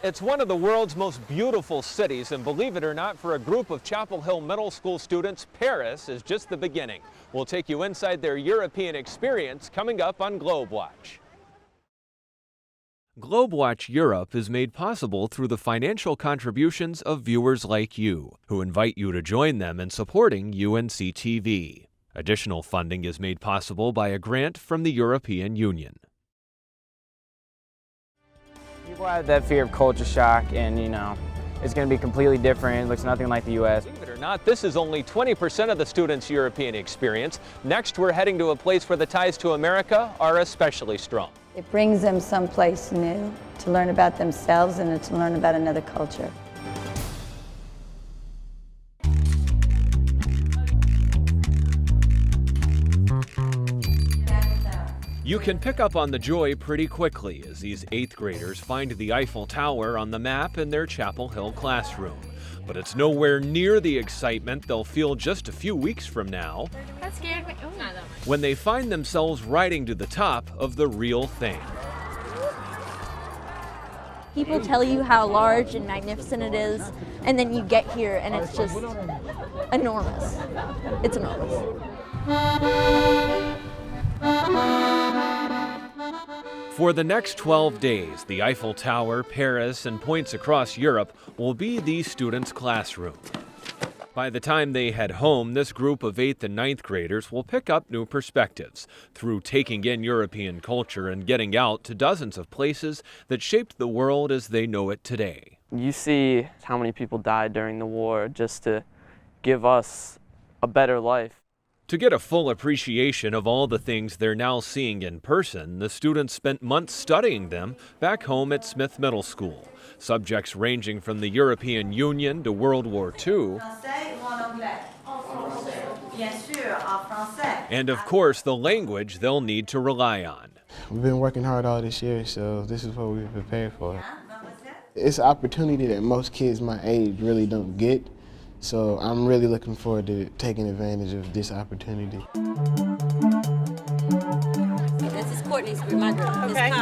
It's one of the world's most beautiful cities, and believe it or not, for a group of Chapel Hill Middle School students, Paris is just the beginning. We'll take you inside their European experience coming up on Globewatch. Globewatch Europe is made possible through the financial contributions of viewers like you, who invite you to join them in supporting UNC-TV. Additional funding is made possible by a grant from the European Union. People have that fear of culture shock, and it's going to be completely different. It looks nothing like the U.S. Believe it or not, this is only 20% of the students' European experience. Next, we're heading to a place where the ties to America are especially strong. It brings them someplace new to learn about themselves and to learn about another culture. You can pick up on the joy pretty quickly as these 8th graders find the Eiffel Tower on the map in their Chapel Hill classroom. But it's nowhere near the excitement they'll feel just a few weeks from now. That scared me. When they find themselves riding to the top of the real thing. People tell you how large and magnificent it is, and then you get here and it's just enormous. It's enormous. For the next 12 days, the Eiffel Tower, Paris, and points across Europe will be these students' classroom. By the time they head home, this group of 8th and 9th graders will pick up new perspectives through taking in European culture and getting out to dozens of places that shaped the world as they know it today. You see how many people died during the war just to give us a better life. To get a full appreciation of all the things they're now seeing in person, the students spent months studying them back home at Smith Middle School. Subjects ranging from the European Union to World War II, and of course the language they'll need to rely on. We've been working hard all this year, so this is what we've prepared for. It's an opportunity that most kids my age really don't get. So I'm really looking forward to taking advantage of this opportunity. This is Courtney's reminder. Okay.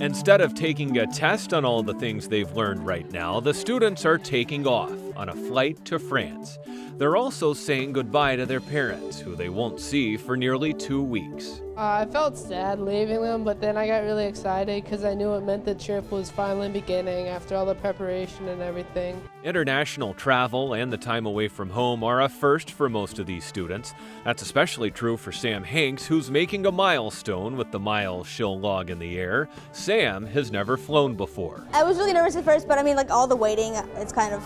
Instead of taking a test on all the things they've learned right now, the students are taking off on a flight to France. They're also saying goodbye to their parents, who they won't see for nearly 2 weeks. I felt sad leaving them, but then I got really excited because I knew it meant the trip was finally beginning after all the preparation and everything. International travel and the time away from home are a first for most of these students. That's especially true for Sam Hanks, who's making a milestone with the mile she'll log in the air. Sam has never flown before. I was really nervous at first, but I mean, like all the waiting, it's kind of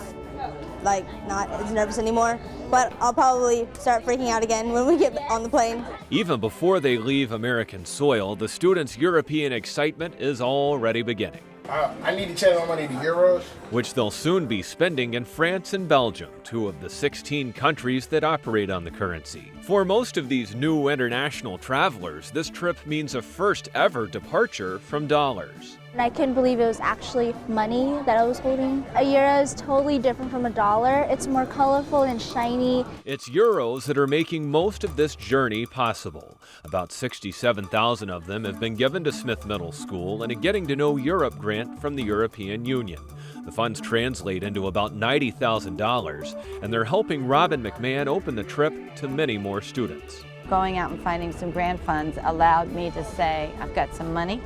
like not as nervous anymore, but I'll probably start freaking out again when we get on the plane. Even before they leave American soil, the students' European excitement is already beginning. I need to change my money to euros, which they'll soon be spending in France and Belgium, 2 of the 16 countries that operate on the currency. For most of these new international travelers, this trip means a first ever departure from dollars. And I couldn't believe it was actually money that I was holding. A euro is totally different from a dollar. It's more colorful and shiny. It's euros that are making most of this journey possible. About 67,000 of them have been given to Smith Middle School and a Getting to Know Europe grant from the European Union. The funds translate into about $90,000, and they're helping Robin McMahon open the trip to many more students. Going out and finding some grant funds allowed me to say, I've got some money.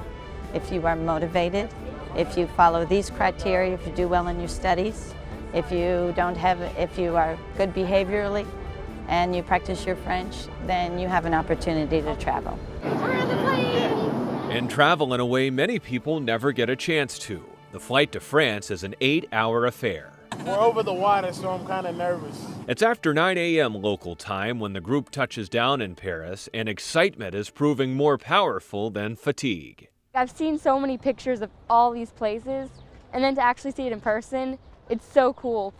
If you are motivated, if you follow these criteria, if you do well in your studies, if you are good behaviorally, and you practice your French, then you have an opportunity to travel. And travel in a way many people never get a chance to. The flight to France is an 8-hour affair. We're over the water, so I'm kind of nervous. It's after 9 a.m. local time when the group touches down in Paris, and excitement is proving more powerful than fatigue. I've seen so many pictures of all these places, and then to actually see it in person, it's so cool.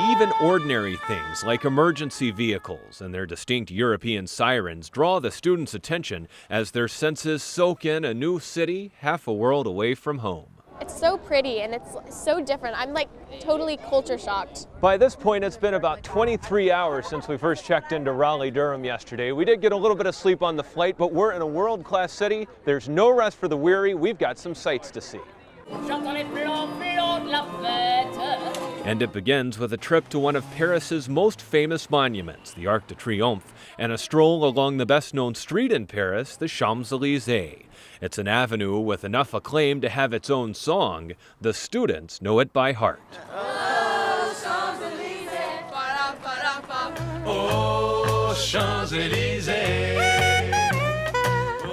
Even ordinary things like emergency vehicles and their distinct European sirens draw the students' attention as their senses soak in a new city half a world away from home. It's so pretty and it's so different. I'm like totally culture shocked. By this point, it's been about 23 hours since we first checked into Raleigh-Durham yesterday. We did get a little bit of sleep on the flight, but we're in a world-class city. There's no rest for the weary. We've got some sights to see. And it begins with a trip to one of Paris's most famous monuments, the Arc de Triomphe, and a stroll along the best-known street in Paris, the Champs-Élysées. It's an avenue with enough acclaim to have its own song. The students know it by heart. Oh, Champs-Élysées,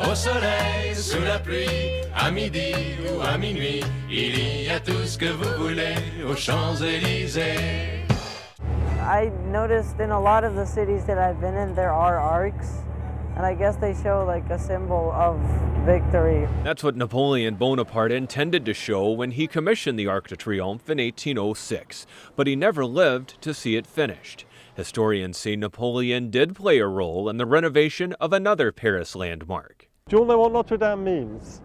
au soleil, sous la pluie, à midi ou à minuit, il y a tout ce que vous voulez aux Champs-Élysées. I noticed in a lot of the cities that I've been in, there are arcs, and I guess they show like a symbol of victory. That's what Napoleon Bonaparte intended to show when he commissioned the Arc de Triomphe in 1806, but he never lived to see it finished. Historians say Napoleon did play a role in the renovation of another Paris landmark. Do you all know what Notre Dame means?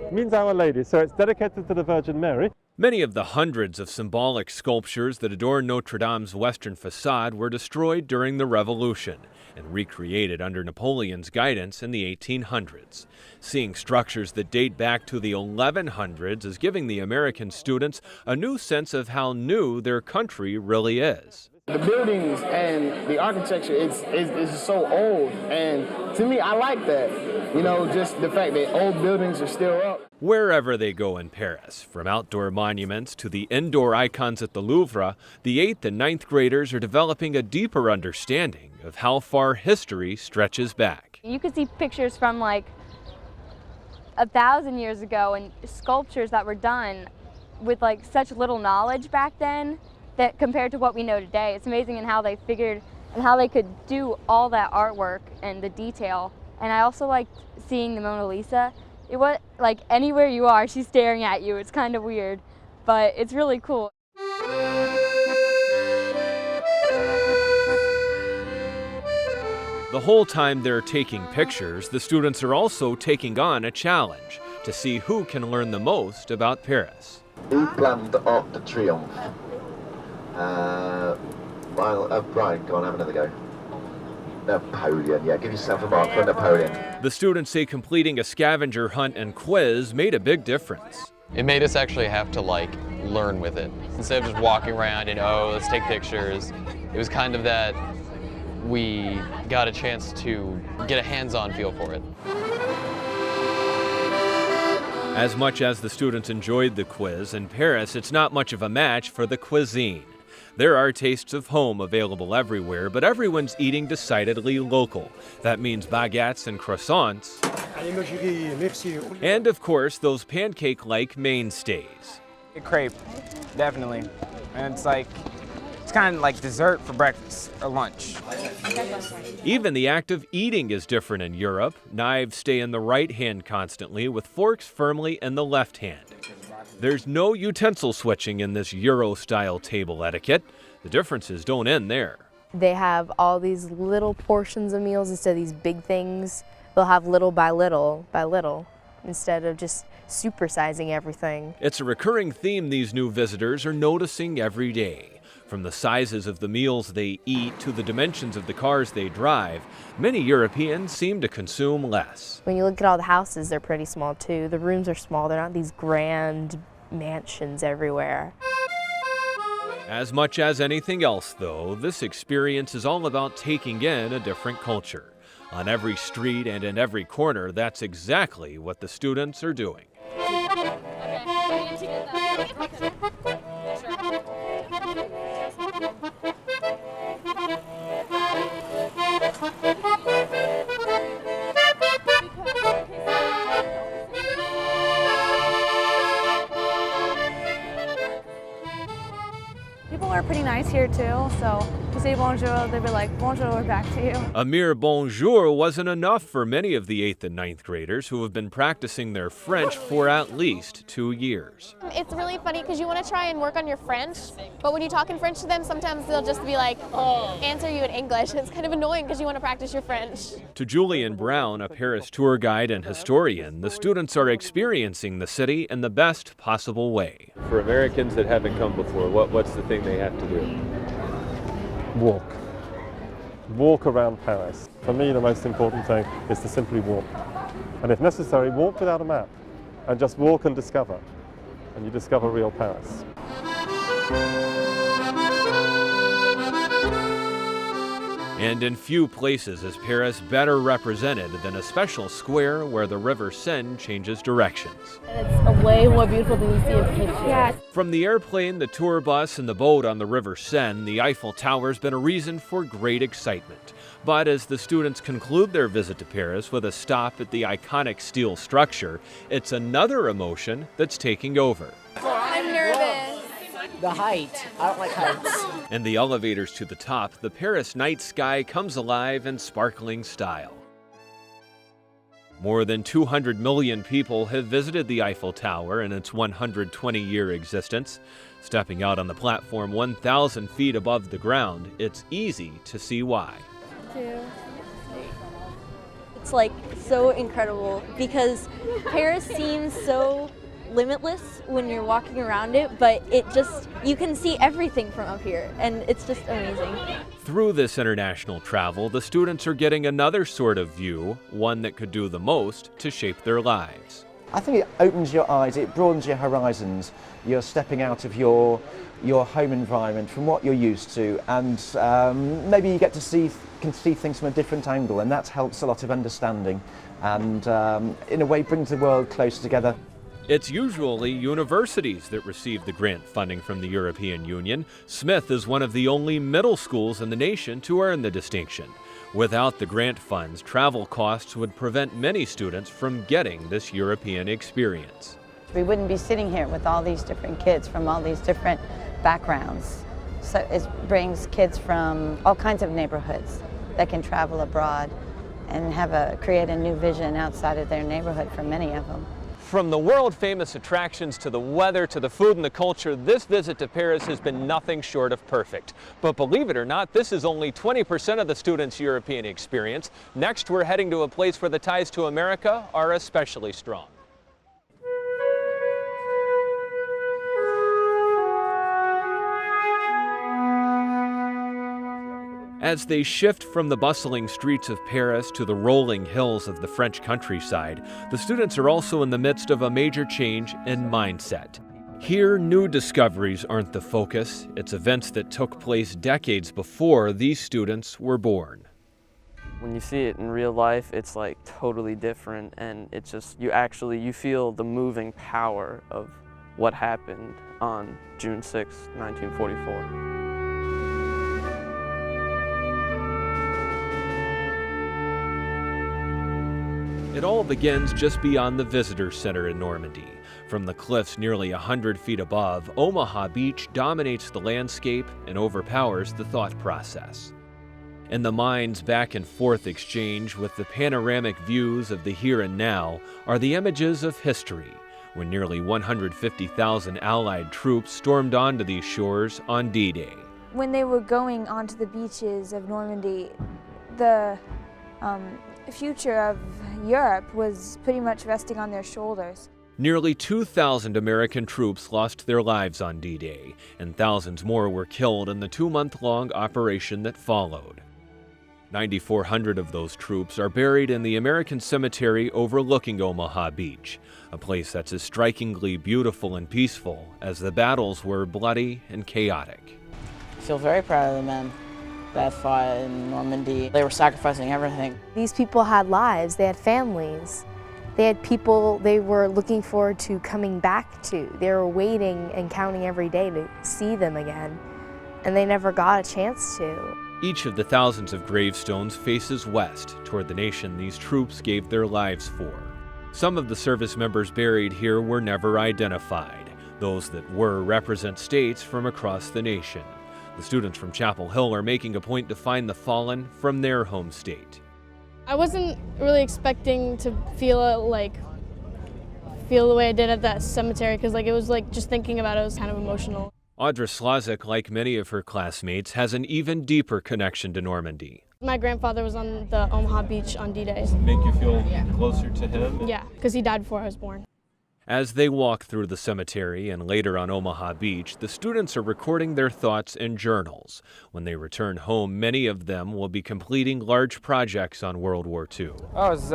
It means Our Lady, so it's dedicated to the Virgin Mary. Many of the hundreds of symbolic sculptures that adorn Notre Dame's western facade were destroyed during the Revolution and recreated under Napoleon's guidance in the 1800s. Seeing structures that date back to the 1100s is giving the American students a new sense of how new their country really is. The buildings and the architecture is so old, and to me, I like that. You know, just the fact that old buildings are still up. Wherever they go in Paris, from outdoor monuments to the indoor icons at the Louvre, the 8th and 9th graders are developing a deeper understanding of how far history stretches back. You could see pictures from like 1,000 years ago and sculptures that were done with like such little knowledge back then that compared to what we know today. It's amazing in how they figured and how they could do all that artwork and the detail. And I also liked seeing the Mona Lisa. It was like anywhere you are, she's staring at you. It's kind of weird, but it's really cool. The whole time they're taking pictures, the students are also taking on a challenge to see who can learn the most about Paris. Who planned the Arc de Triomphe? Brian, go on, have another go. Napoleon, yeah, give yourself a mark for Napoleon. The students say completing a scavenger hunt and quiz made a big difference. It made us actually have to learn with it. Instead of just walking around and, oh, let's take pictures, it was kind of that we got a chance to get a hands-on feel for it. As much as the students enjoyed the quiz, in Paris it's not much of a match for the cuisine. There are tastes of home available everywhere, but everyone's eating decidedly local. That means baguettes and croissants, and of course those pancake-like mainstays. A crepe, definitely. And it's kind of like dessert for breakfast or lunch. Even the act of eating is different in Europe. Knives stay in the right hand constantly, with forks firmly in the left hand. There's no utensil switching in this Euro-style table etiquette. The differences don't end there. They have all these little portions of meals instead of these big things. They'll have little by little instead of just supersizing everything. It's a recurring theme these new visitors are noticing every day. From the sizes of the meals they eat to the dimensions of the cars they drive, many Europeans seem to consume less. When you look at all the houses, they're pretty small too. The rooms are small, they're not these grand mansions everywhere. As much as anything else, though, this experience is all about taking in a different culture. On every street and in every corner, that's exactly what the students are doing. People are pretty nice here too, so you say bonjour, they'll be like, bonjour back to you. A mere bonjour wasn't enough for many of the 8th and 9th graders who have been practicing their French for at least 2 years. It's really funny because you want to try and work on your French, but when you talk in French to them, sometimes they'll just be like, answer you in English. It's kind of annoying because you want to practice your French. To Julian Brown, a Paris tour guide and historian, the students are experiencing the city in the best possible way. For Americans that haven't come before, what's the thing they have to do? Walk. Walk around Paris. For me, the most important thing is to simply walk. And if necessary, walk without a map and just walk and discover. and you discover real Paris. And in few places is Paris better represented than a special square where the River Seine changes directions. It's way more beautiful than you see in pictures. Yeah. From the airplane, the tour bus, and the boat on the River Seine, the Eiffel Tower has been a reason for great excitement. But as the students conclude their visit to Paris with a stop at the iconic steel structure, it's another emotion that's taking over. I'm nervous. The height. I don't like heights. In the elevators to the top, the Paris night sky comes alive in sparkling style. More than 200 million people have visited the Eiffel Tower in its 120-year existence. Stepping out on the platform 1,000 feet above the ground, it's easy to see why. It's like so incredible because Paris seems so limitless when you're walking around it, but you can see everything from up here, and it's just amazing. Through this international travel, the students are getting another sort of view, one that could do the most to shape their lives. I think it opens your eyes, it broadens your horizons. You're stepping out of your home environment from what you're used to, and maybe you get to can see things from a different angle, and that helps a lot of understanding and in a way brings the world closer together. It's usually universities that receive the grant funding from the European Union. Smith is one of the only middle schools in the nation to earn the distinction. Without the grant funds, travel costs would prevent many students from getting this European experience. We wouldn't be sitting here with all these different kids from all these different backgrounds. So it brings kids from all kinds of neighborhoods that can travel abroad and create a new vision outside of their neighborhood for many of them. From the world-famous attractions to the weather to the food and the culture, this visit to Paris has been nothing short of perfect. But believe it or not, this is only 20% of the students' European experience. Next, we're heading to a place where the ties to America are especially strong. As they shift from the bustling streets of Paris to the rolling hills of the French countryside, the students are also in the midst of a major change in mindset. Here, new discoveries aren't the focus. It's events that took place decades before these students were born. When you see it in real life, it's like totally different, and it's just, you feel the moving power of what happened on June 6, 1944. It all begins just beyond the visitor center in Normandy. From the cliffs nearly 100 feet above, Omaha Beach dominates the landscape and overpowers the thought process. In the mind's back and forth exchange with the panoramic views of the here and now are the images of history, when nearly 150,000 Allied troops stormed onto these shores on D-Day. When they were going onto the beaches of Normandy, the future of Europe was pretty much resting on their shoulders. Nearly 2,000 American troops lost their lives on D-Day, and thousands more were killed in the 2-month-long operation that followed. 9,400 of those troops are buried in the American cemetery overlooking Omaha Beach, a place that's as strikingly beautiful and peaceful as the battles were bloody and chaotic. I feel very proud of the men that fought in Normandy. They were sacrificing everything. These people had lives, they had families, they had people they were looking forward to coming back to. They were waiting and counting every day to see them again, and they never got a chance to. Each of the thousands of gravestones faces west toward the nation these troops gave their lives for. Some of the service members buried here were never identified. Those that were represent states from across the nation. The students from Chapel Hill are making a point to find the fallen from their home state. I wasn't really expecting to feel the way I did at that cemetery, because it was just thinking about it was kind of emotional. Audra Slazek, like many of her classmates, has an even deeper connection to Normandy. My grandfather was on the Omaha Beach on D-Day. Make you feel closer to him? Yeah, because he died before I was born. As they walk through the cemetery and later on Omaha Beach, the students are recording their thoughts in journals. When they return home, many of them will be completing large projects on World War II. Oh, it was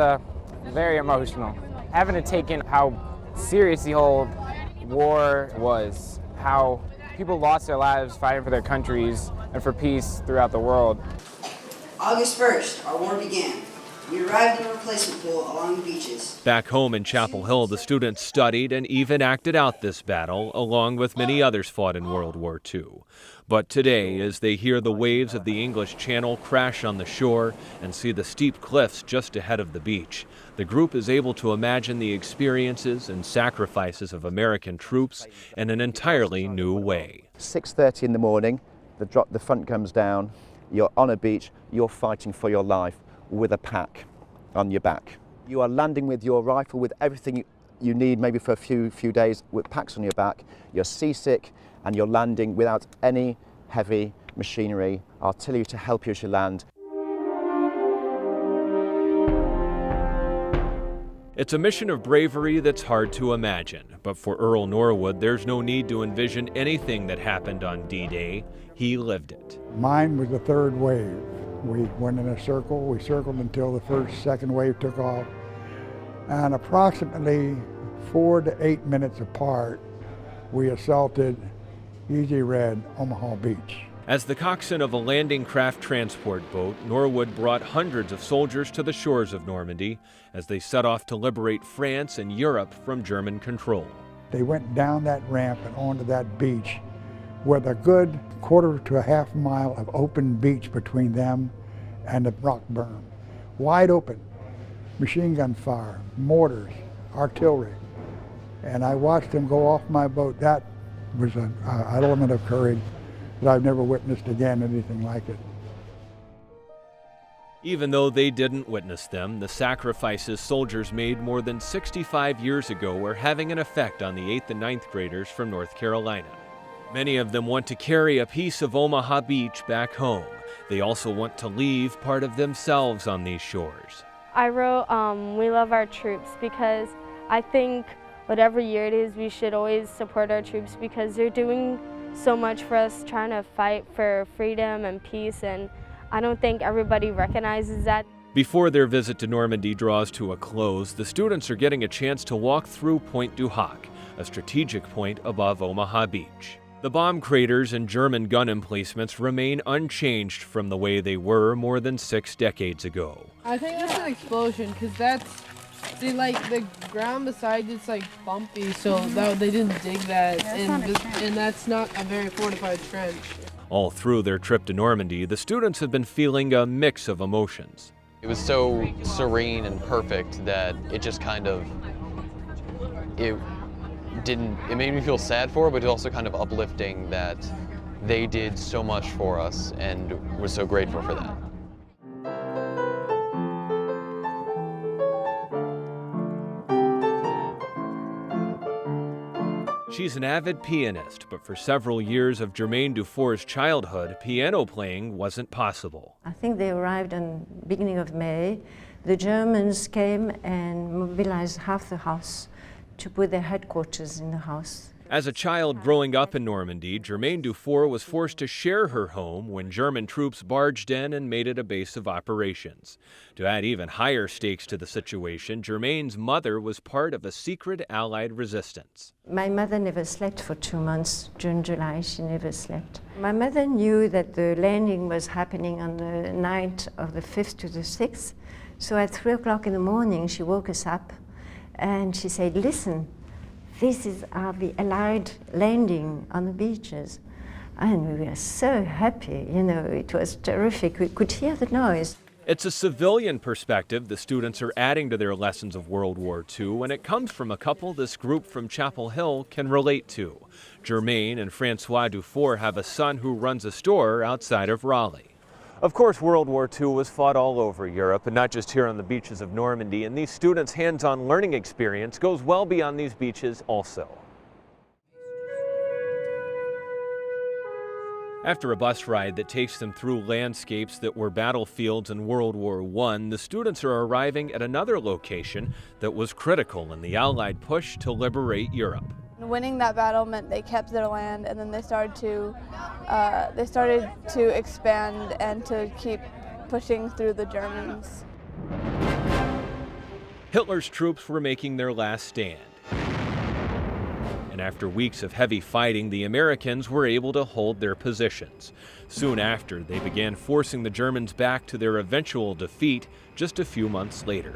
very emotional. Having to take in how serious the whole war was, how people lost their lives fighting for their countries and for peace throughout the world. August 1st, our war began. We arrived in a replacement pool along the beaches. Back home in Chapel Hill, the students studied and even acted out this battle, along with many others fought in World War II. But today, as they hear the waves of the English Channel crash on the shore and see the steep cliffs just ahead of the beach, the group is able to imagine the experiences and sacrifices of American troops in an entirely new way. 6:30 in the morning, the front comes down, you're on a beach, you're fighting for your life with a pack on your back. You are landing with your rifle, with everything you need maybe for a few days, with packs on your back. You're seasick and you're landing without any heavy machinery, artillery to help you as you land. It's a mission of bravery that's hard to imagine, but for Earl Norwood, there's no need to envision anything that happened on D-Day. He lived it. Mine was the third wave. We went in a circle. We circled until the second wave took off. And approximately 4 to 8 minutes apart, we assaulted Easy Red, Omaha Beach. As the coxswain of a landing craft transport boat, Norwood brought hundreds of soldiers to the shores of Normandy as they set off to liberate France and Europe from German control. They went down that ramp and onto that beach with a good quarter to a half mile of open beach between them and the rock berm. Wide open, machine gun fire, mortars, artillery. And I watched them go off my boat. That was an element of courage that I've never witnessed again, anything like it. Even though they didn't witness them, the sacrifices soldiers made more than 65 years ago were having an effect on the 8th and 9th graders from North Carolina. Many of them want to carry a piece of Omaha Beach back home. They also want to leave part of themselves on these shores. I wrote, we love our troops, because I think whatever year it is, we should always support our troops because they're doing so much for us, trying to fight for freedom and peace, and I don't think everybody recognizes that. Before their visit to Normandy draws to a close, the students are getting a chance to walk through Pointe du Hoc, a strategic point above Omaha Beach. The bomb craters and German gun emplacements remain unchanged from the way they were more than 6 decades ago. I think that's an explosion, because the ground beside it's like bumpy, so they didn't dig that, and that's not a very fortified trench. All through their trip to Normandy, the students have been feeling a mix of emotions. It was so serene and perfect that it just kind of, it made me feel sad for it, but it was also kind of uplifting that they did so much for us and we're so grateful for that. She's an avid pianist, but for several years of Jermaine Dufour's childhood, piano playing wasn't possible. I think they arrived on beginning of May. The Germans came and mobilized half the house to put their headquarters in the house. As a child growing up in Normandy, Jermaine Dufour was forced to share her home when German troops barged in and made it a base of operations. To add even higher stakes to the situation, Jermaine's mother was part of a secret Allied resistance. My mother never slept for 2 months. June, July, she never slept. My mother knew that the landing was happening on the night of the 5th to the 6th. So at 3 o'clock in the morning, she woke us up and she said, listen, this is the Allied landing on the beaches. And we were so happy, it was terrific. We could hear the noise. It's a civilian perspective the students are adding to their lessons of World War II, and it comes from a couple this group from Chapel Hill can relate to. Jermaine and Francois Dufour have a son who runs a store outside of Raleigh. Of course, World War II was fought all over Europe, and not just here on the beaches of Normandy, and these students' hands-on learning experience goes well beyond these beaches also. After a bus ride that takes them through landscapes that were battlefields in World War I, the students are arriving at another location that was critical in the Allied push to liberate Europe. Winning that battle meant they kept their land, and then they started to expand and to keep pushing through the Germans. Hitler's troops were making their last stand. and after weeks of heavy fighting, the Americans were able to hold their positions. Soon after, they began forcing the Germans back to their eventual defeat just a few months later.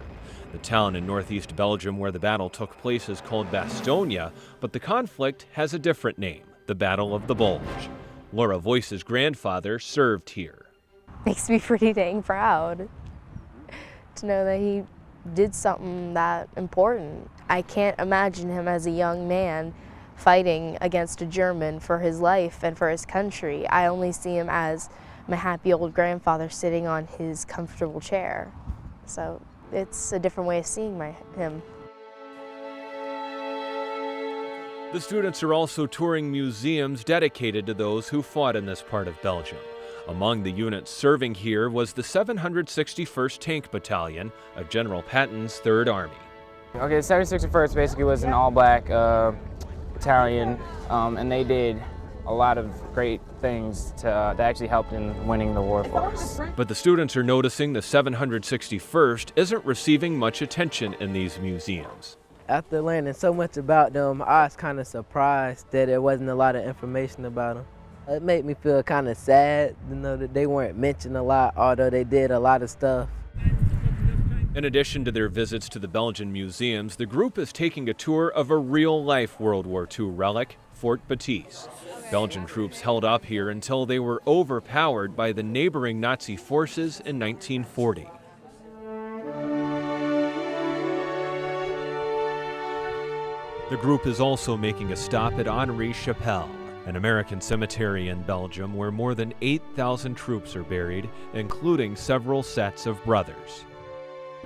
The town in northeast Belgium where the battle took place is called Bastogne, but the conflict has a different name, the Battle of the Bulge. Laura Voice's grandfather served here. Makes me pretty dang proud to know that he did something that important. I can't imagine him as a young man fighting against a German for his life and for his country. I only see him as my happy old grandfather sitting on his comfortable chair. So it's a different way of seeing him. The students are also touring museums dedicated to those who fought in this part of Belgium. Among the units serving here was the 761st Tank Battalion of General Patton's 3rd Army. Okay, the 761st basically was an all-black battalion, and they did a lot of great things that actually helped in winning the war for us. But the students are noticing the 761st isn't receiving much attention in these museums. After learning so much about them, I was kind of surprised that there wasn't a lot of information about them. It made me feel kind of sad, that they weren't mentioned a lot, although they did a lot of stuff. In addition to their visits to the Belgian museums, the group is taking a tour of a real-life World War II relic, Fort Baptiste. Belgian troops held up here until they were overpowered by the neighboring Nazi forces in 1940. The group is also making a stop at Henri Chapelle, an American cemetery in Belgium where more than 8,000 troops are buried, including several sets of brothers.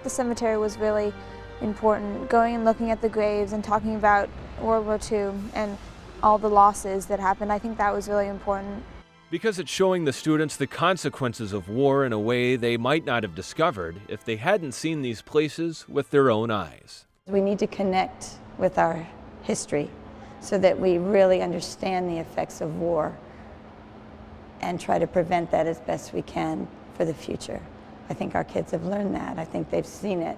The cemetery was really important, going and looking at the graves and talking about World War II and all the losses that happened. I think that was really important. Because it's showing the students the consequences of war in a way they might not have discovered if they hadn't seen these places with their own eyes. We need to connect with our history so that we really understand the effects of war and try to prevent that as best we can for the future. I think our kids have learned that. I think they've seen it.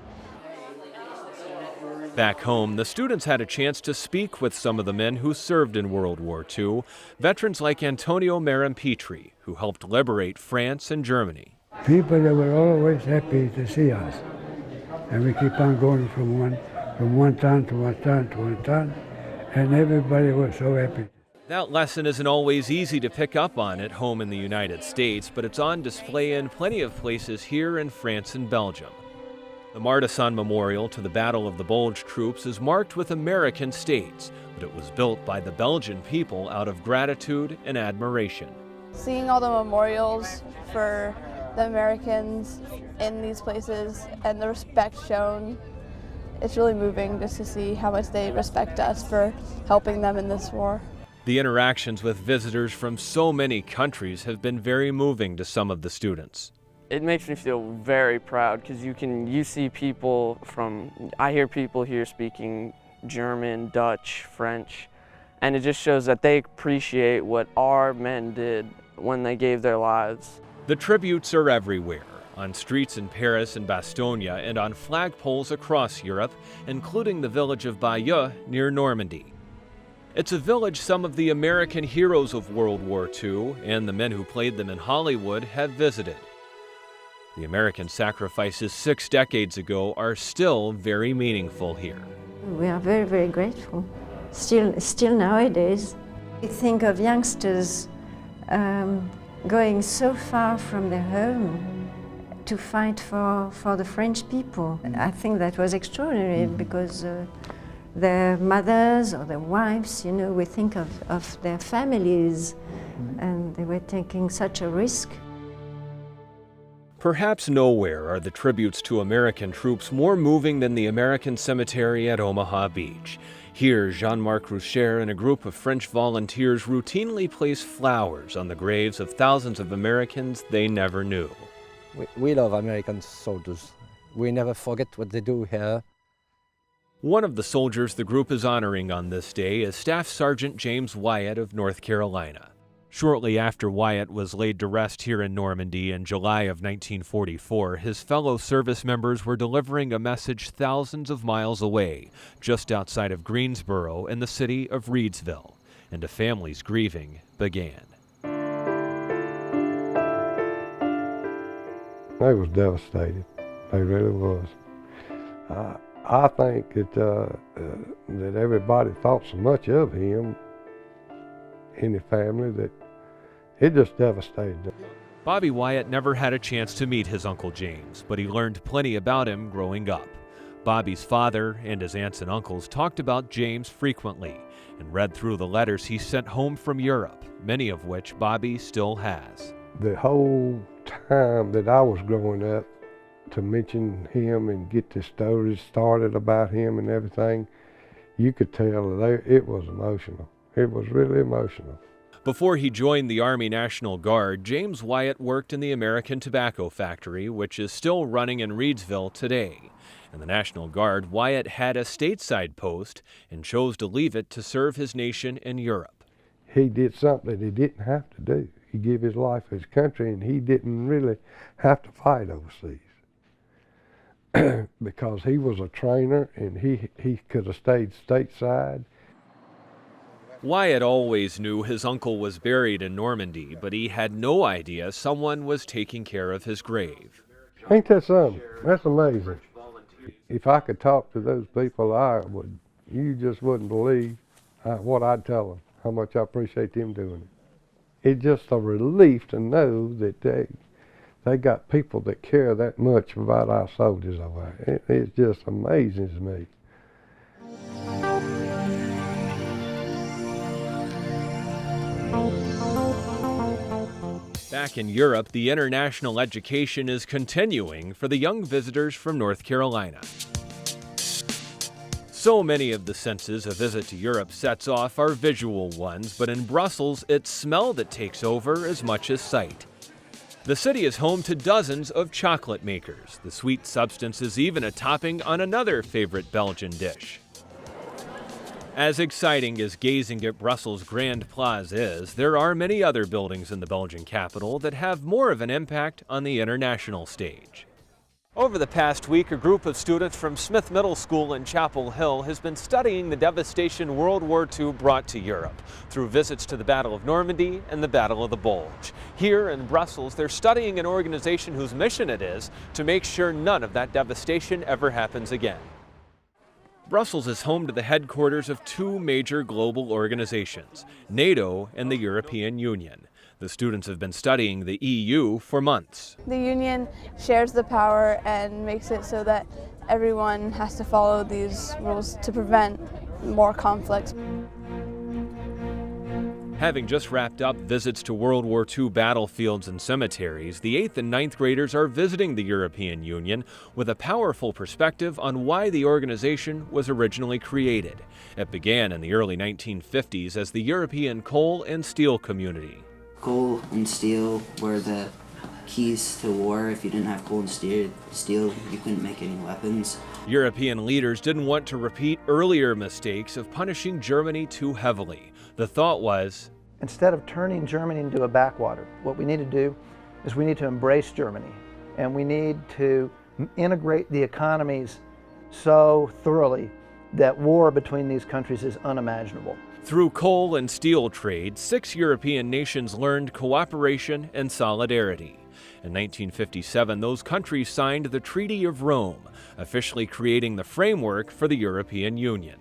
Back home, the students had a chance to speak with some of the men who served in World War II, veterans like Antonio Marampitri, who helped liberate France and Germany. People that were always happy to see us, and we keep on going from one town to one town to one town, and everybody was so happy. That lesson isn't always easy to pick up on at home in the United States, but it's on display in plenty of places here in France and Belgium. The Martissan Memorial to the Battle of the Bulge troops is marked with American states, but it was built by the Belgian people out of gratitude and admiration. Seeing all the memorials for the Americans in these places and the respect shown, it's really moving just to see how much they respect us for helping them in this war. The interactions with visitors from so many countries have been very moving to some of the students. It makes me feel very proud because you see people I hear people here speaking German, Dutch, French, and it just shows that they appreciate what our men did when they gave their lives. The tributes are everywhere, on streets in Paris and Bastogne and on flagpoles across Europe, including the village of Bayeux near Normandy. It's a village some of the American heroes of World War II and the men who played them in Hollywood have visited. The American sacrifices 6 decades ago are still very meaningful here. We are very, very grateful. Still nowadays, we think of youngsters going so far from their home to fight for the French people. I think that was extraordinary because their mothers or their wives, we think of their families, and they were taking such a risk. Perhaps nowhere are the tributes to American troops more moving than the American cemetery at Omaha Beach. Here, Jean-Marc Roucher and a group of French volunteers routinely place flowers on the graves of thousands of Americans they never knew. We love American soldiers. We never forget what they do here. One of the soldiers the group is honoring on this day is Staff Sergeant James Wyatt of North Carolina. Shortly after Wyatt was laid to rest here in Normandy in July of 1944, his fellow service members were delivering a message thousands of miles away, just outside of Greensboro in the city of Reidsville, and a family's grieving began. They was devastated. They really was. I think that everybody thought so much of him in the family that it just devastated them. Bobby Wyatt never had a chance to meet his Uncle James, but he learned plenty about him growing up. Bobby's father and his aunts and uncles talked about James frequently and read through the letters he sent home from Europe, many of which Bobby still has. The whole time that I was growing up, to mention him and get the stories started about him and everything, you could tell that it was emotional. It was really emotional. Before he joined the Army National Guard, James Wyatt worked in the American Tobacco Factory, which is still running in Reidsville today. In the National Guard, Wyatt had a stateside post and chose to leave it to serve his nation in Europe. He did something he didn't have to do. He gave his life for his country, and he didn't really have to fight overseas. Because he was a trainer, and he could have stayed stateside. Wyatt always knew his uncle was buried in Normandy, but he had no idea someone was taking care of his grave. Ain't that something? That's amazing. If I could talk to those people, you just wouldn't believe what I'd tell them, how much I appreciate them doing it. It's just a relief to know that they got people that care that much about our soldiers over there. It's just amazing to me. Back in Europe, the international education is continuing for the young visitors from North Carolina. So many of the senses a visit to Europe sets off are visual ones, but in Brussels, it's smell that takes over as much as sight. The city is home to dozens of chocolate makers. The sweet substance is even a topping on another favorite Belgian dish. As exciting as gazing at Brussels' Grand Plaza is, there are many other buildings in the Belgian capital that have more of an impact on the international stage. Over the past week, a group of students from Smith Middle School in Chapel Hill has been studying the devastation World War II brought to Europe through visits to the Battle of Normandy and the Battle of the Bulge. Here in Brussels, they're studying an organization whose mission it is to make sure none of that devastation ever happens again. Brussels is home to the headquarters of two major global organizations, NATO and the European Union. The students have been studying the EU for months. The Union shares the power and makes it so that everyone has to follow these rules to prevent more conflicts. Having just wrapped up visits to World War II battlefields and cemeteries, the 8th and 9th graders are visiting the European Union with a powerful perspective on why the organization was originally created. It began in the early 1950s as the European Coal and Steel Community. Coal and steel were the keys to war. If you didn't have coal and steel, you couldn't make any weapons. European leaders didn't want to repeat earlier mistakes of punishing Germany too heavily. The thought was, instead of turning Germany into a backwater, what we need to do is we need to embrace Germany, and we need to integrate the economies so thoroughly that war between these countries is unimaginable. Through coal and steel trade, 6 European nations learned cooperation and solidarity. In 1957, those countries signed the Treaty of Rome, officially creating the framework for the European Union.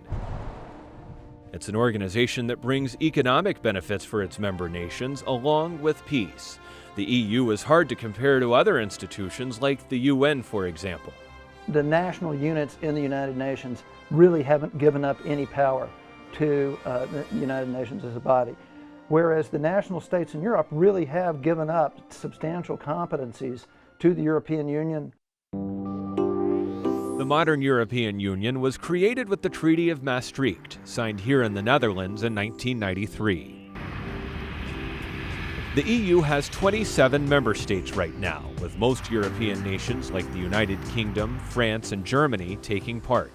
It's an organization that brings economic benefits for its member nations along with peace. The EU is hard to compare to other institutions like the UN, for example. The national units in the United Nations really haven't given up any power to the United Nations as a body, whereas the national states in Europe really have given up substantial competencies to the European Union. The modern European Union was created with the Treaty of Maastricht, signed here in the Netherlands in 1993. The EU has 27 member states right now, with most European nations like the United Kingdom, France, and Germany taking part.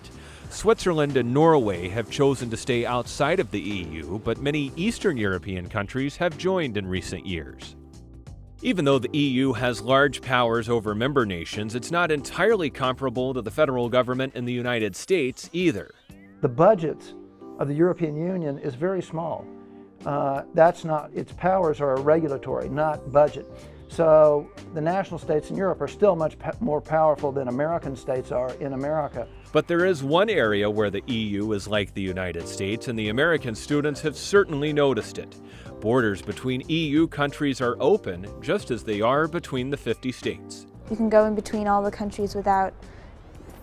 Switzerland and Norway have chosen to stay outside of the EU, but many Eastern European countries have joined in recent years. Even though the EU has large powers over member nations, it's not entirely comparable to the federal government in the United States either. The budgets of the European Union is very small. Its powers are regulatory, not budget. So the national states in Europe are still much more powerful than American states are in America. But there is one area where the EU is like the United States, and the American students have certainly noticed it. Borders between EU countries are open, just as they are between the 50 states. You can go in between all the countries without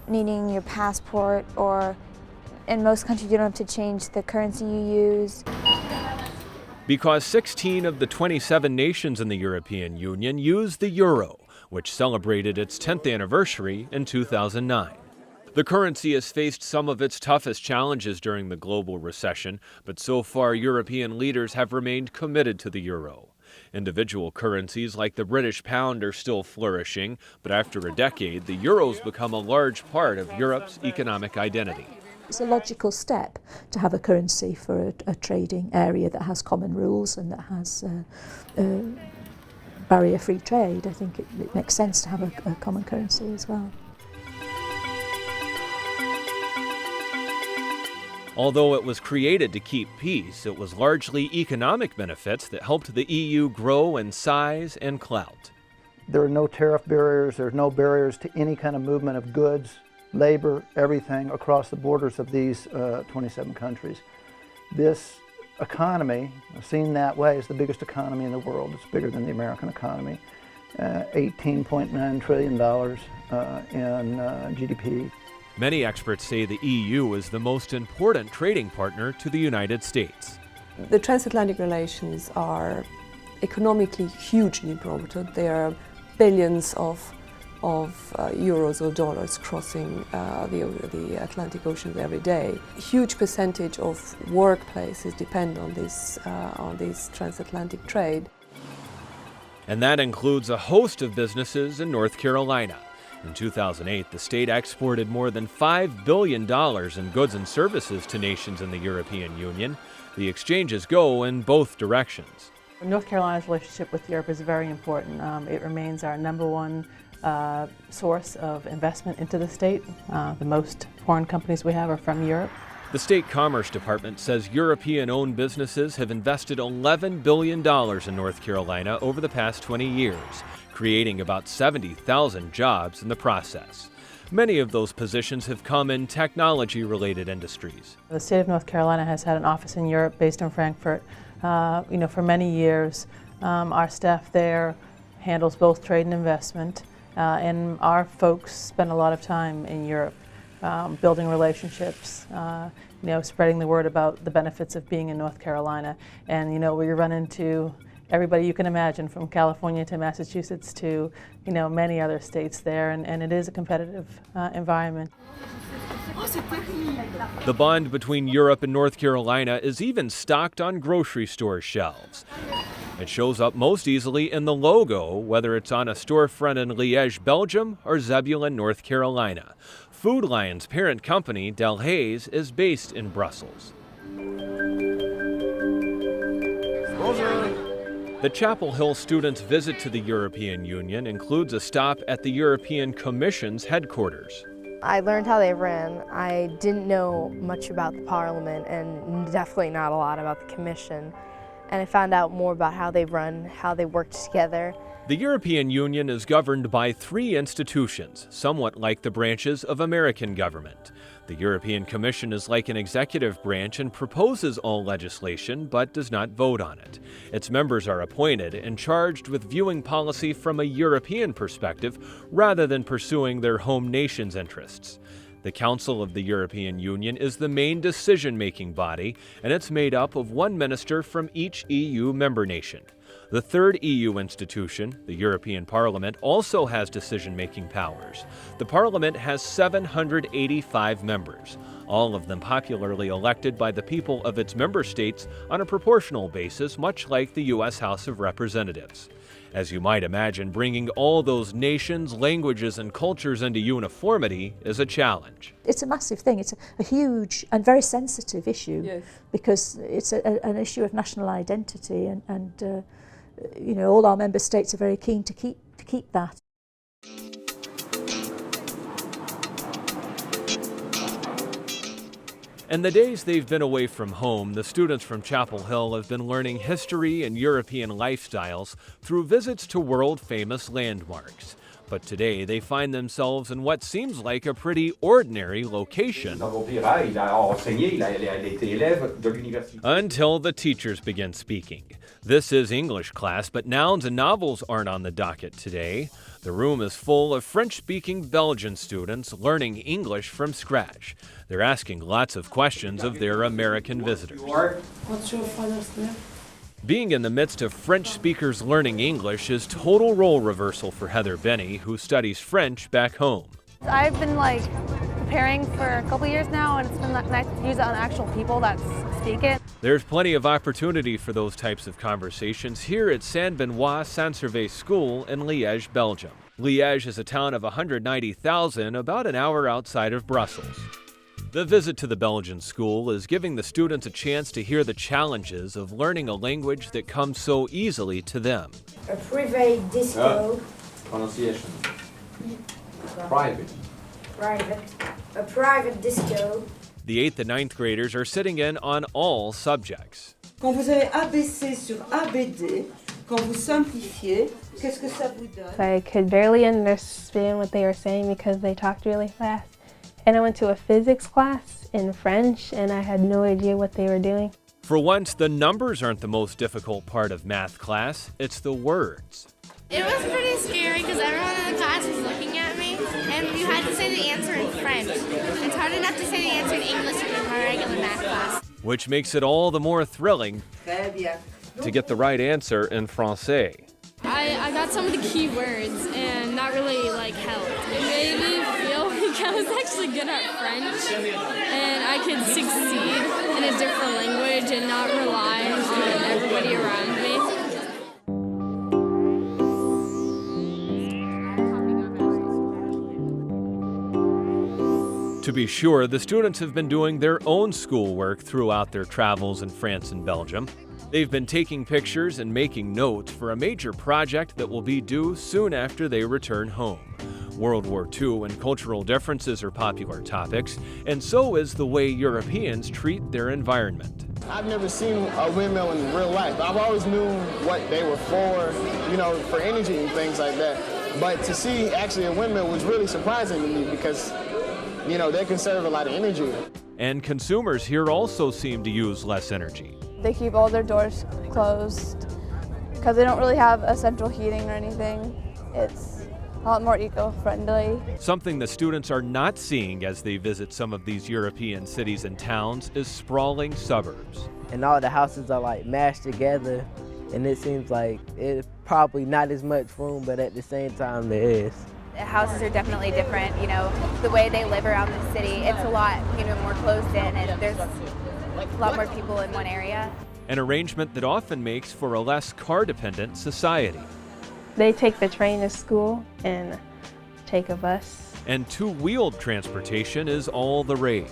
needing your passport, or in most countries you don't have to change the currency you use. Because 16 of the 27 nations in the European Union use the euro, which celebrated its 10th anniversary in 2009. The currency has faced some of its toughest challenges during the global recession, but so far European leaders have remained committed to the euro. Individual currencies like the British pound are still flourishing, but after a decade, the euro's become a large part of Europe's economic identity. It's a logical step to have a currency for a trading area that has common rules and that has barrier-free trade. I think it makes sense to have a common currency as well. Although it was created to keep peace, it was largely economic benefits that helped the EU grow in size and clout. There are no tariff barriers, there are no barriers to any kind of movement of goods, labor, everything across the borders of these 27 countries. This economy, seen that way, is the biggest economy in the world. It's bigger than the American economy. $18.9 trillion in GDP. Many experts say the EU is the most important trading partner to the United States. The transatlantic relations are economically hugely important. There are billions of euros or dollars crossing the Atlantic Ocean every day. A huge percentage of workplaces depend on this transatlantic trade. And that includes a host of businesses in North Carolina. In 2008, the state exported more than $5 billion in goods and services to nations in the European Union. The exchanges go in both directions. North Carolina's relationship with Europe is very important. It remains our #1 source of investment into the state. The most foreign companies we have are from Europe. The State Commerce Department says European-owned businesses have invested $11 billion in North Carolina over the past 20 years, creating about 70,000 jobs in the process. Many of those positions have come in technology-related industries. The state of North Carolina has had an office in Europe based in Frankfurt. For many years, our staff there handles both trade and investment, and our folks spend a lot of time in Europe. Building relationships, spreading the word about the benefits of being in North Carolina. And we run into everybody you can imagine, from California to Massachusetts to many other states there, and it is a competitive environment. The bond between Europe and North Carolina is even stocked on grocery store shelves. It shows up most easily in the logo, whether it's on a storefront in Liège, Belgium, or Zebulon, North Carolina. Food Lion's parent company, Delhaize, is based in Brussels. The Chapel Hill students' visit to the European Union includes a stop at the European Commission's headquarters. I learned how they ran. I didn't know much about the Parliament and definitely not a lot about the Commission. And I found out more about how they run, how they work together. The European Union is governed by 3 institutions, somewhat like the branches of American government. The European Commission is like an executive branch and proposes all legislation, but does not vote on it. Its members are appointed and charged with viewing policy from a European perspective rather than pursuing their home nation's interests. The Council of the European Union is the main decision-making body, and it's made up of 1 minister from each EU member nation. The 3rd EU institution, the European Parliament, also has decision-making powers. The Parliament has 785 members, all of them popularly elected by the people of its member states on a proportional basis, much like the U.S. House of Representatives. As you might imagine, bringing all those nations, languages, and cultures into uniformity is a challenge. It's a massive thing. It's a huge and very sensitive issue. Yes. Because it's an issue of national identity, and you know, all our member states are very keen to keep that. In the days they've been away from home, the students from Chapel Hill have been learning history and European lifestyles through visits to world-famous landmarks. But today they find themselves in what seems like a pretty ordinary location. Until the teachers begin speaking. This is English class, but nouns and novels aren't on the docket today. The room is full of French-speaking Belgian students learning English from scratch. They're asking lots of questions of their American visitors. What's your father's name? Being in the midst of French speakers learning English is total role reversal for Heather Benny, who studies French back home. I've been preparing for a couple years now, and it's been nice to use it on actual people that speak it. There's plenty of opportunity for those types of conversations here at Saint-Benoît Saint-Servais School in Liège, Belgium. Liège is a town of 190,000, about an hour outside of Brussels. The visit to the Belgian school is giving the students a chance to hear the challenges of learning a language that comes so easily to them. A private disco. Pronunciation. Private. Private. A private disco. The 8th and 9th graders are sitting in on all subjects. Quand vous avez abaissé sur ABD, quand vous simplifiez, qu'est-ce que ça vous donne? I could barely understand what they were saying because they talked really fast. And I went to a physics class in French, and I had no idea what they were doing. For once, the numbers aren't the most difficult part of math class, it's the words. It was pretty scary because everyone in the class was looking at me, and you had to say the answer in French. It's hard enough to say the answer in English in my regular math class. Which makes it all the more thrilling to get the right answer in Francais. I got some of the key words, and that really helped. It made me feel like I was actually good at French, and I could succeed in a different language and not rely on everybody around me. To be sure, the students have been doing their own schoolwork throughout their travels in France and Belgium. They've been taking pictures and making notes for a major project that will be due soon after they return home. World War II and cultural differences are popular topics, and so is the way Europeans treat their environment. I've never seen a windmill in real life. I've always knew what they were for, for energy and things like that. But to see actually a windmill was really surprising to me because, they conserve a lot of energy. And consumers here also seem to use less energy. They keep all their doors closed because they don't really have a central heating or anything. It's a lot more eco-friendly. Something the students are not seeing as they visit some of these European cities and towns is sprawling suburbs. And all the houses are mashed together, and it seems like it's probably not as much room, but at the same time there is. The houses are definitely different, the way they live around the city, it's a lot, more closed in, and there's a lot more people in one area. An arrangement that often makes for a less car-dependent society. They take the train to school and take a bus. And two-wheeled transportation is all the rage.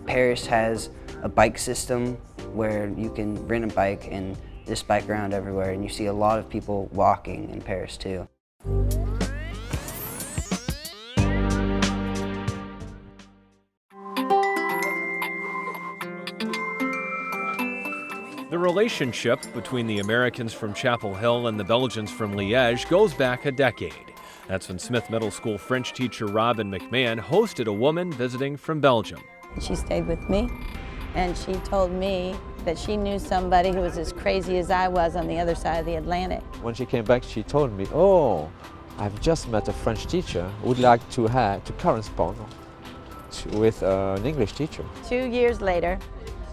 Paris has a bike system where you can rent a bike and just bike around everywhere, and you see a lot of people walking in Paris too. The relationship between the Americans from Chapel Hill and the Belgians from Liège goes back a decade. That's when Smith Middle School French teacher Robin McMahon hosted a woman visiting from Belgium. She stayed with me, and she told me that she knew somebody who was as crazy as I was on the other side of the Atlantic. When she came back, she told me, "Oh, I've just met a French teacher who would like to correspond with an English teacher." 2 years later,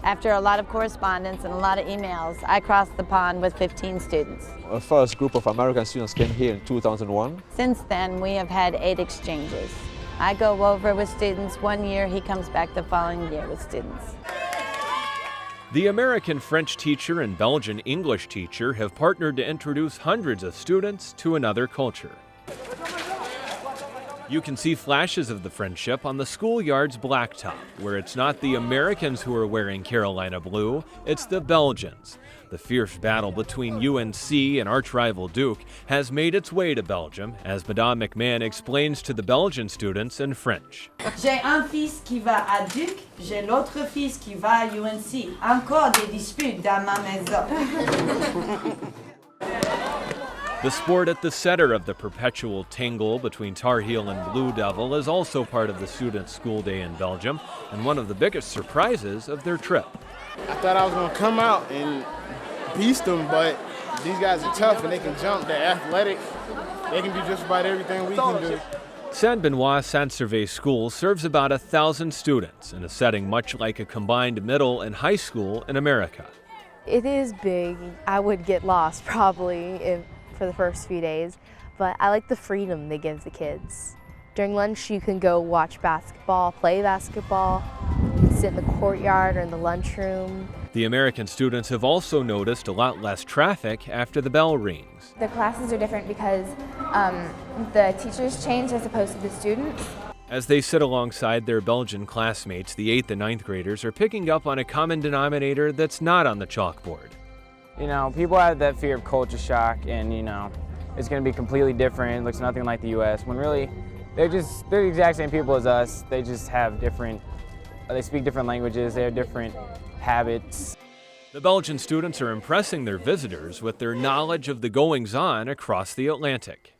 after a lot of correspondence and a lot of emails, I crossed the pond with 15 students. A first group of American students came here in 2001. Since then, we have had 8 exchanges. I go over with students 1 year, he comes back the following year with students. The American French teacher and Belgian English teacher have partnered to introduce hundreds of students to another culture. You can see flashes of the friendship on the schoolyard's blacktop, where it's not the Americans who are wearing Carolina blue, it's the Belgians. The fierce battle between UNC and arch-rival Duke has made its way to Belgium, as Madame McMahon explains to the Belgian students in French. J'ai un fils qui va à Duke, j'ai l'autre fils qui va à UNC. Encore des disputes dans ma maison. The sport at the center of the perpetual tangle between Tar Heel and Blue Devil is also part of the students' school day in Belgium, and one of the biggest surprises of their trip. I thought I was going to come out and beast them, but these guys are tough and they can jump, they're athletic, they can do just about everything we can do. Saint-Benoît Saint-Servais School serves about 1,000 students in a setting much like a combined middle and high school in America. It is big. I would get lost probably for the first few days, but I like the freedom they give the kids. During lunch you can go watch basketball, play basketball, you can sit in the courtyard or in the lunchroom. The American students have also noticed a lot less traffic after the bell rings. The classes are different because the teachers change as opposed to the students. As they sit alongside their Belgian classmates, the 8th and 9th graders are picking up on a common denominator that's not on the chalkboard. You know, people have that fear of culture shock and, you know, it's going to be completely different, looks nothing like the U.S., when really they're the exact same people as us. They just have they speak different languages, they have different habits. The Belgian students are impressing their visitors with their knowledge of the goings-on across the Atlantic.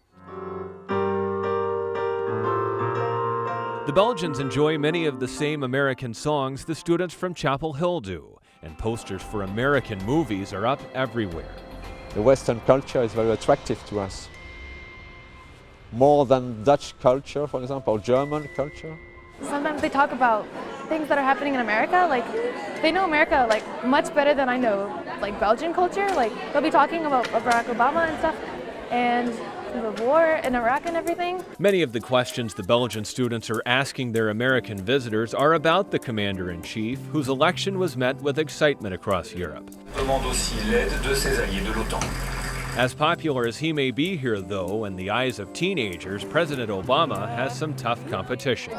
The Belgians enjoy many of the same American songs the students from Chapel Hill do, and posters for American movies are up everywhere. The Western culture is very attractive to us. More than Dutch culture, for example, or German culture. Sometimes they talk about things that are happening in America, like they know America like much better than I know like Belgian culture. Like they'll be talking about Barack Obama and stuff and the war in Iraq and everything. Many of the questions the Belgian students are asking their American visitors are about the commander-in-chief, whose election was met with excitement across Europe. As popular as he may be here, though, in the eyes of teenagers, President Obama has some tough competition.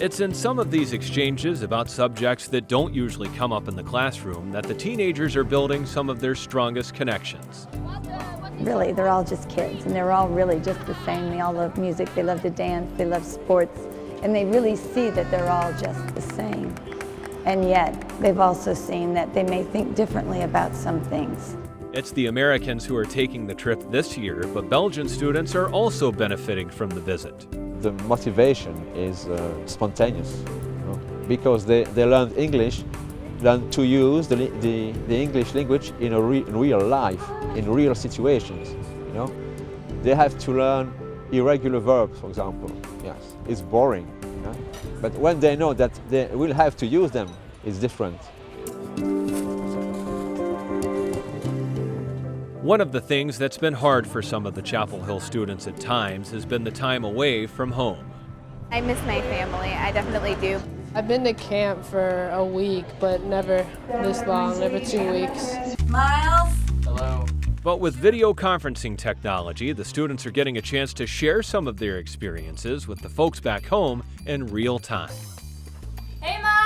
It's in some of these exchanges about subjects that don't usually come up in the classroom that the teenagers are building some of their strongest connections. Really, they're all just kids, and they're all really just the same. They all love music, they love to dance, they love sports, and they really see that they're all just the same. And yet, they've also seen that they may think differently about some things. It's the Americans who are taking the trip this year, but Belgian students are also benefiting from the visit. The motivation is spontaneous, you know, because they learn English, learn to use the English language in real life, in real situations. You know, they have to learn irregular verbs, for example. Yes, it's boring. You know? But when they know that they will have to use them, it's different. One of the things that's been hard for some of the Chapel Hill students at times has been the time away from home. I miss my family, I definitely do. I've been to camp for a week, but never this long, never 2 weeks. Miles? Hello. But with video conferencing technology, the students are getting a chance to share some of their experiences with the folks back home in real time. Hey, Ma!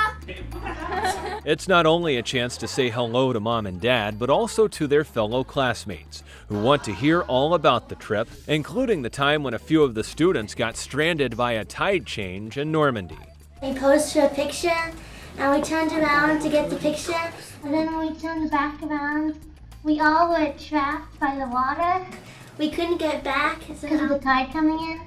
It's not only a chance to say hello to Mom and Dad, but also to their fellow classmates who want to hear all about the trip, including the time when a few of the students got stranded by a tide change in Normandy. We posed for a picture, and we turned around to get the picture, and then when we turned back around, we all were trapped by the water. We couldn't get back because of the tide coming in.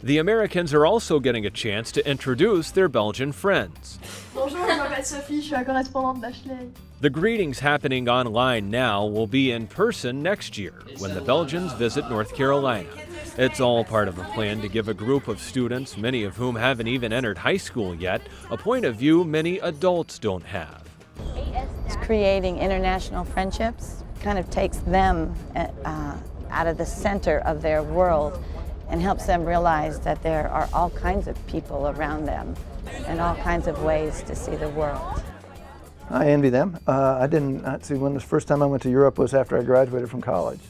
The Americans are also getting a chance to introduce their Belgian friends. Bonjour, je m'appelle Sophie, je suis la correspondante d'Ashley. The greetings happening online now will be in person next year when the Belgians visit North Carolina. It's all part of a plan to give a group of students, many of whom haven't even entered high school yet, a point of view many adults don't have. It's creating international friendships, kind of takes them out of the center of their world and helps them realize that there are all kinds of people around them and all kinds of ways to see the world. I envy them. I didn't see when the first time I went to Europe was after I graduated from college.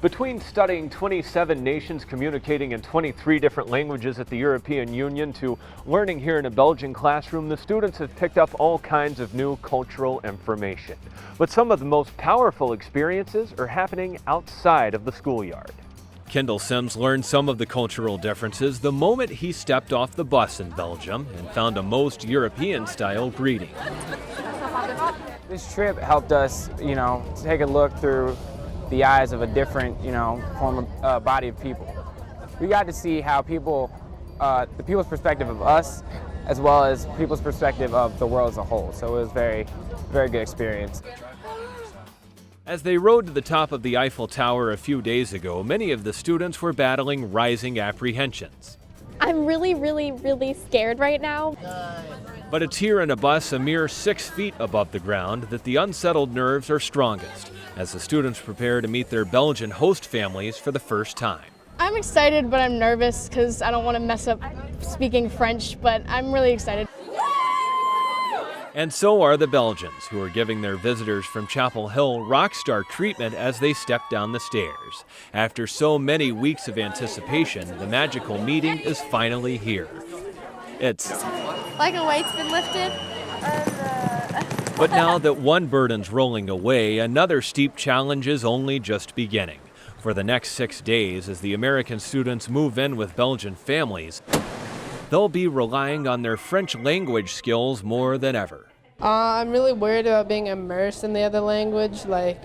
Between studying 27 nations communicating in 23 different languages at the European Union to learning here in a Belgian classroom, the students have picked up all kinds of new cultural information. But some of the most powerful experiences are happening outside of the schoolyard. Kendall Sims learned some of the cultural differences the moment he stepped off the bus in Belgium and found a most European-style greeting. This trip helped us, take a look through the eyes of a different, body of people. We got to see how the people's perspective of us, as well as people's perspective of the world as a whole. So it was very, very good experience. As they rode to the top of the Eiffel Tower a few days ago, many of the students were battling rising apprehensions. I'm really, really, really scared right now. But it's here in a bus a mere 6 feet above the ground that the unsettled nerves are strongest, as the students prepare to meet their Belgian host families for the first time. I'm excited, but I'm nervous because I don't want to mess up speaking French, but I'm really excited. And so are the Belgians, who are giving their visitors from Chapel Hill rock star treatment as they step down the stairs. After so many weeks of anticipation, the magical meeting is finally here. It's like a weight's been lifted. But now that one burden's rolling away, another steep challenge is only just beginning. For the next 6 days, as the American students move in with Belgian families, they'll be relying on their French language skills more than ever. I'm really worried about being immersed in the other language, like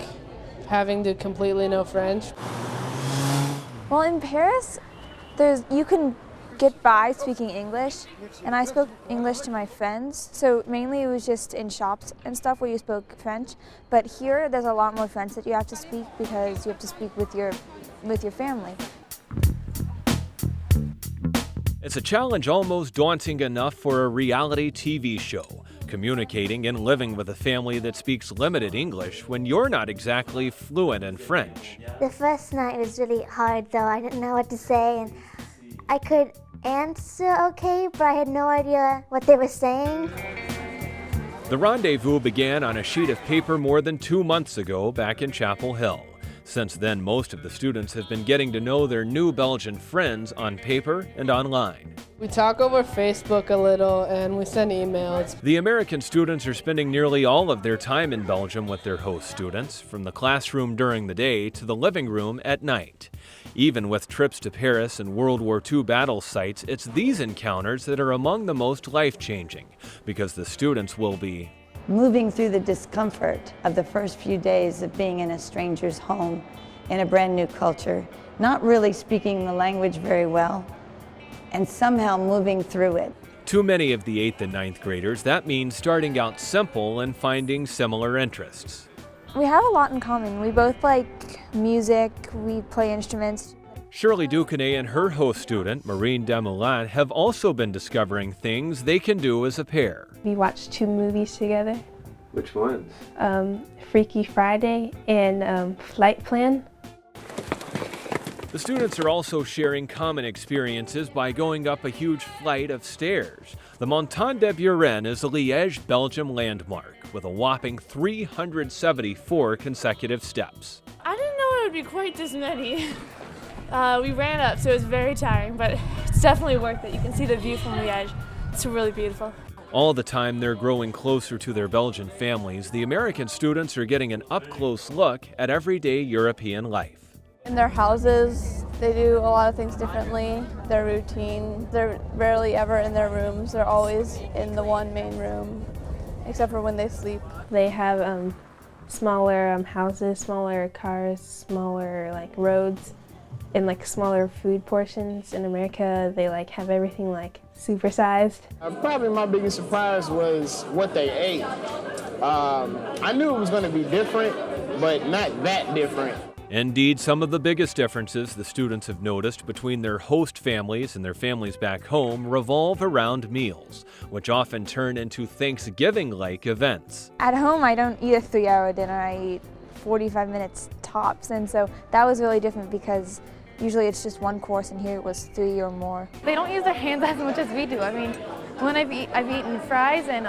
having to completely know French. Well, in Paris, you can get by speaking English, and I spoke English to my friends, so mainly it was just in shops and stuff where you spoke French, but here there's a lot more French that you have to speak because you have to speak with your family. It's a challenge almost daunting enough for a reality TV show, communicating and living with a family that speaks limited English when you're not exactly fluent in French. The first night was really hard though. I didn't know what to say, and I could answer okay, but I had no idea what they were saying. The rendezvous began on a sheet of paper more than 2 months ago back in Chapel Hill. Since then, most of the students have been getting to know their new Belgian friends on paper and online. We talk over Facebook a little and we send emails. The American students are spending nearly all of their time in Belgium with their host students, from the classroom during the day to the living room at night. Even with trips to Paris and World War II battle sites, it's these encounters that are among the most life-changing, because the students will be moving through the discomfort of the first few days of being in a stranger's home, in a brand new culture, not really speaking the language very well, and somehow moving through it. To many of the 8th and 9th graders, that means starting out simple and finding similar interests. We have a lot in common. We both like music, we play instruments. Shirley Duquesne and her host student, Marine Demoulin, have also been discovering things they can do as a pair. We watched 2 movies together. Which ones? Freaky Friday and Flight Plan. The students are also sharing common experiences by going up a huge flight of stairs. The Montagne de Buren is a Liège, Belgium landmark with a whopping 374 consecutive steps. I didn't know it would be quite this many. We ran up, so it was very tiring, but it's definitely worth it. You can see the view from Liège. It's really beautiful. All the time they're growing closer to their Belgian families, the American students are getting an up-close look at everyday European life. In their houses, they do a lot of things differently. Their routine, they're rarely ever in their rooms. They're always in the one main room, except for when they sleep. They have smaller houses, smaller cars, smaller roads, and smaller food portions. In America, they have everything supersized. Probably my biggest surprise was what they ate. I knew it was going to be different, but not that different. Indeed, some of the biggest differences the students have noticed between their host families and their families back home revolve around meals, which often turn into Thanksgiving-like events. At home, I don't eat a 3-hour dinner. I eat 45 minutes tops, and so that was really different because usually it's just one course, and here it was 3 or more. They don't use their hands as much as we do. I mean, when I've eaten fries and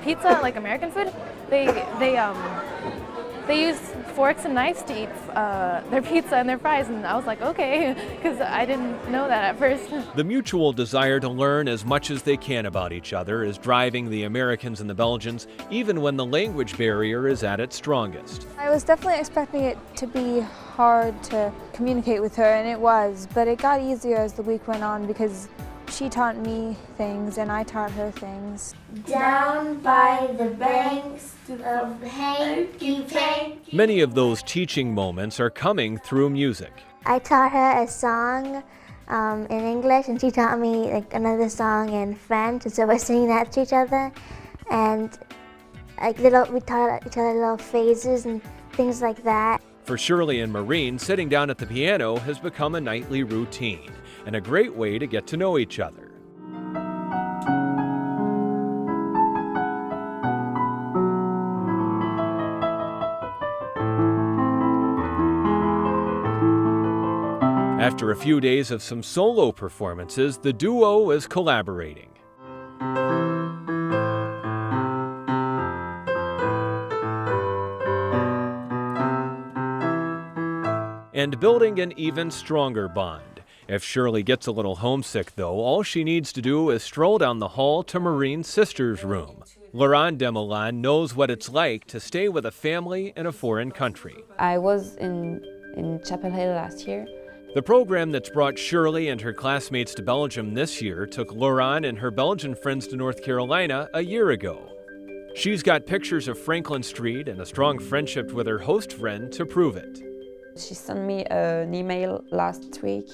pizza, like American food, they use forks and knives to eat their pizza and their fries, and I was like, okay, because I didn't know that at first. The mutual desire to learn as much as they can about each other is driving the Americans and the Belgians, even when the language barrier is at its strongest. I was definitely expecting it to be hard to communicate with her, and it was, but it got easier as the week went on because she taught me things and I taught her things. Down by the banks of hanky panky. Many of those teaching moments are coming through music. I taught her a song in English, and she taught me like another song in French, and so we're singing that to each other, and like we taught each other little phrases and things like that. For Shirley and Maureen, sitting down at the piano has become a nightly routine and a great way to get to know each other. After a few days of some solo performances, the duo is collaborating. And building an even stronger bond. If Shirley gets a little homesick, though, all she needs to do is stroll down the hall to Maureen's sister's room. Laurent Demoulin knows what it's like to stay with a family in a foreign country. I was in Chapel Hill last year. The program that's brought Shirley and her classmates to Belgium this year took Laurent and her Belgian friends to North Carolina a year ago. She's got pictures of Franklin Street and a strong friendship with her host friend to prove it. She sent me an email last week,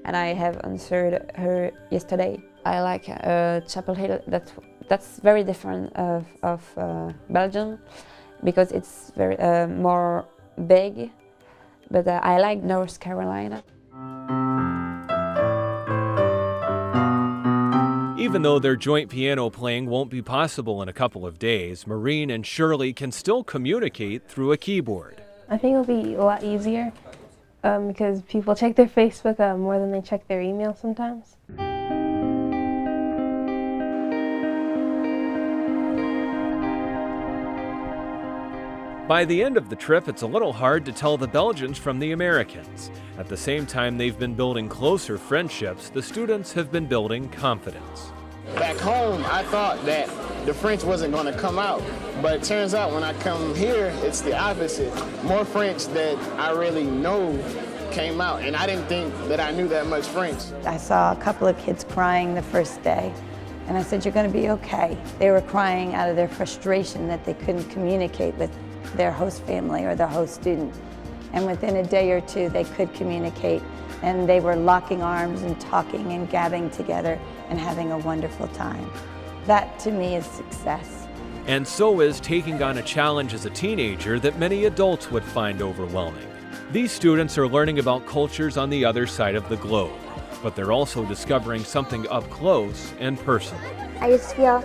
and I have answered her yesterday. I like Chapel Hill. That's very different of Belgium because it's very more big. But I like North Carolina. Even though their joint piano playing won't be possible in a couple of days, Maureen and Shirley can still communicate through a keyboard. I think it'll be a lot easier because people check their Facebook more than they check their email sometimes. By the end of the trip, it's a little hard to tell the Belgians from the Americans. At the same time they've been building closer friendships, the students have been building confidence. Back home, I thought that the French wasn't going to come out, but it turns out when I come here, it's the opposite. More French that I really know came out, and I didn't think that I knew that much French. I saw a couple of kids crying the first day, and I said, "You're going to be okay." They were crying out of their frustration that they couldn't communicate with their host family or their host student. And within a day or two, they could communicate, and they were locking arms and talking and gabbing together and having a wonderful time. That, to me, is success. And so is taking on a challenge as a teenager that many adults would find overwhelming. These students are learning about cultures on the other side of the globe, but they're also discovering something up close and personal. I just feel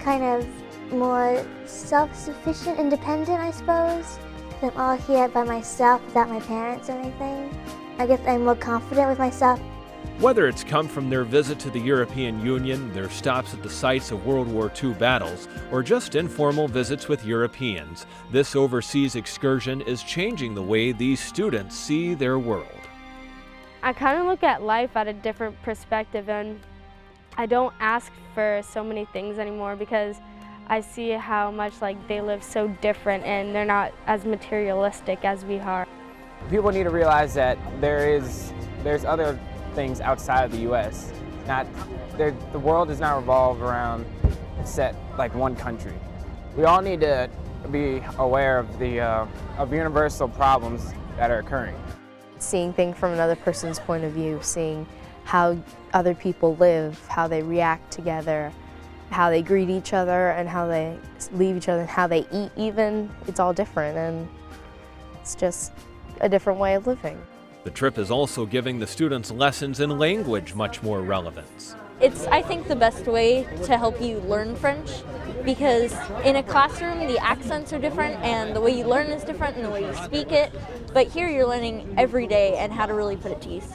kind of more self-sufficient, independent, I suppose. I'm all here by myself without my parents or anything. I guess I'm more confident with myself. Whether it's come from their visit to the European Union, their stops at the sites of World War II battles, or just informal visits with Europeans, this overseas excursion is changing the way these students see their world. I kind of look at life at a different perspective, and I don't ask for so many things anymore because I see how much they live so different and they're not as materialistic as we are. People need to realize that there's other things outside of the U.S. The world does not revolve around one country. We all need to be aware of the universal problems that are occurring. Seeing things from another person's point of view, seeing how other people live, how they react together, how they greet each other and how they leave each other, and how they eat even. It's all different, and it's just a different way of living. The trip is also giving the students lessons in language much more relevance. It's, I think, the best way to help you learn French, because in a classroom the accents are different and the way you learn is different and the way you speak it, but here you're learning every day and how to really put it to use.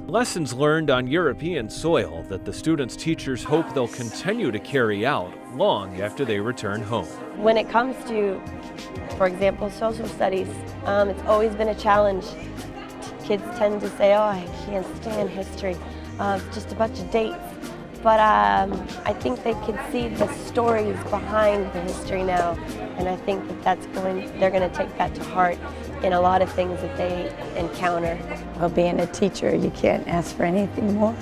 Lessons learned on European soil that the students' teachers hope they'll continue to carry out long after they return home. When it comes to, for example, social studies, it's always been a challenge. Kids tend to say, oh, I can't stand history. It's just a bunch of dates. But I think they can see the stories behind the history now, and I think that they're going to take that to heart in a lot of things that they encounter. Well, being a teacher, you can't ask for anything more.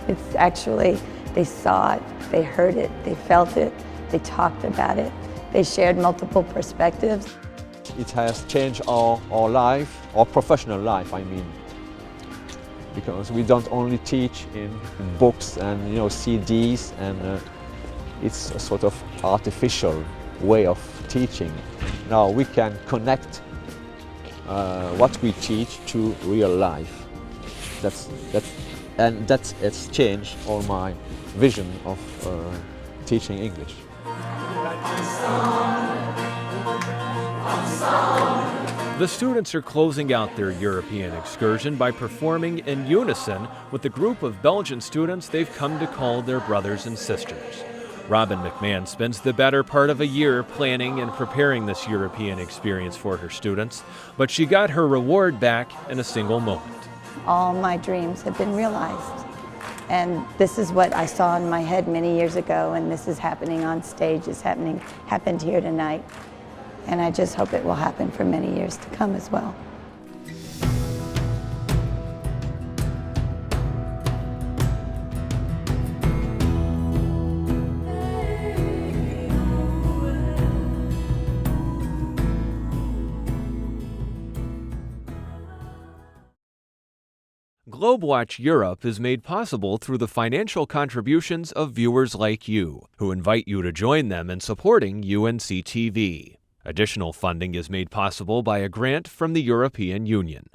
It's actually, they saw it, they heard it, they felt it, they talked about it, they shared multiple perspectives. It has changed our life, our professional life, I mean. Because we don't only teach in books and CDs, and it's a sort of artificial way of teaching. Now we can connect what we teach to real life. It's changed all my vision of teaching English. The students are closing out their European excursion by performing in unison with the group of Belgian students they've come to call their brothers and sisters. Robin McMahon spends the better part of a year planning and preparing this European experience for her students, but she got her reward back in a single moment. All my dreams have been realized. And this is what I saw in my head many years ago, and this is happening on stage, happened here tonight. And I just hope it will happen for many years to come as well. Globewatch Europe is made possible through the financial contributions of viewers like you, who invite you to join them in supporting UNC-TV. Additional funding is made possible by a grant from the European Union.